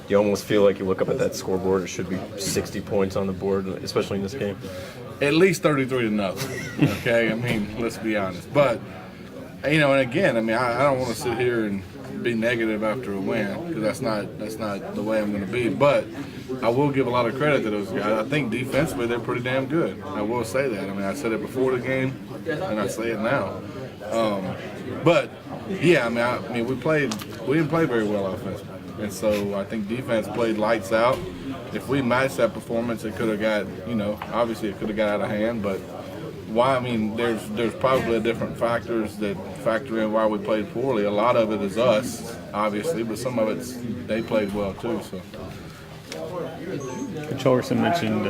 you almost feel like you look up at that scoreboard, it should be 60 points on the board, especially in this game. At least 33 to nothing. Okay, I mean, let's be honest. But and again, I mean, I don't want to sit here and be negative after a win because that's not the way I'm going to be. But I will give a lot of credit to those guys. I think defensively they're pretty damn good. I will say that. I mean, I said it before the game, and I say it now. But yeah, I mean, we didn't play very well offensively, and so I think defense played lights out. If we matched that performance, it could have got, obviously it could have got out of hand, but why? I mean, there's probably different factors that factor in why we played poorly. A lot of it is us, obviously, but some of it's they played well too. So. Coach Holgerson mentioned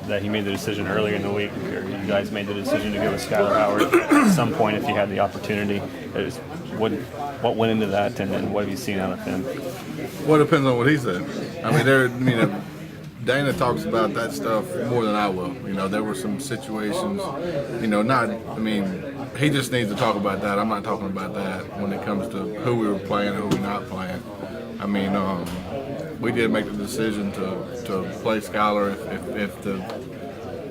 that he made the decision earlier in the week, or you guys made the decision to go with Skylar Howard at some point if you had the opportunity. What went into that, and then what have you seen out of him? Well, it depends on what he said. I mean, Dana talks about that stuff more than I will. There were some situations, he just needs to talk about that. I'm not talking about that when it comes to who we were playing and who we're not playing. I mean, we did make the decision to play Skylar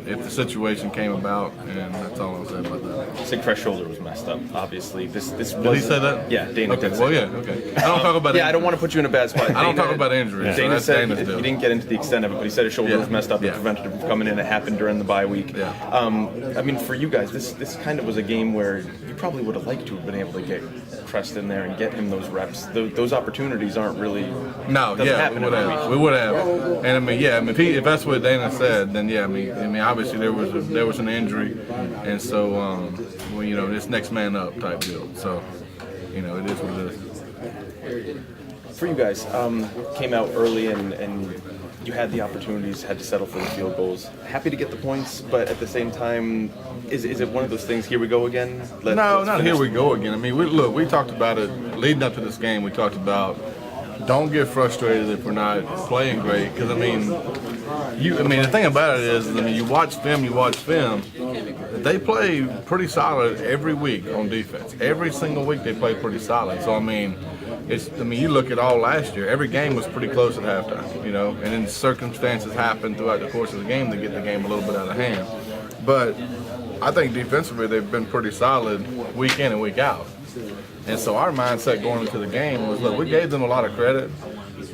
if the situation came about, and that's all I'll say about that. Sigfresh shoulder was messed up. Obviously, this did he say that? Yeah, Dana okay, did say well, yeah, okay. I don't talk about. Yeah, I don't want to put you in a bad spot. I don't talk about injuries. Dana so said Dana's he deal. didn't get into the extent of it, but he said his shoulder was messed up and prevented him from coming in. It happened during the bye week. Yeah. I mean, for you guys, this kind of was a game where you probably would have liked to have been able to get Crest in there and get him those reps. Those opportunities aren't really. No, yeah, we would have. And I mean, yeah, if that's what Dana said, then yeah, I mean, obviously there was an injury, and so it's next man up type deal. So, it is what it is. For you guys, came out early and you had the opportunities, had to settle for the field goals. Happy to get the points, but at the same time, is it one of those things? Here we go again. No, not here we go again. I mean, we talked about it leading up to this game. We talked about don't get frustrated if we're not playing great, because the thing about it is, you watch film. They play pretty solid every week on defense. Every single week they play pretty solid. So you look at all last year. Every game was pretty close at halftime. And then circumstances happen throughout the course of the game to get the game a little bit out of hand. But I think defensively they've been pretty solid week in and week out. And so our mindset going into the game was, look, we gave them a lot of credit,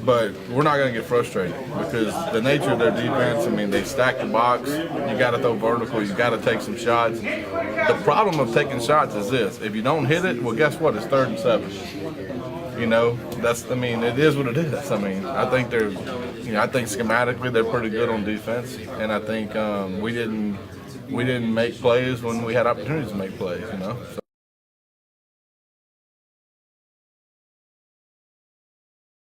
but we're not going to get frustrated because the nature of their defense, they stack the box. You got to throw vertical. You got to take some shots. The problem of taking shots is this: if you don't hit it, well, guess what? It's 3rd and 7. It is what it is. I think I think schematically they're pretty good on defense, and I think we didn't make plays when we had opportunities to make plays. So.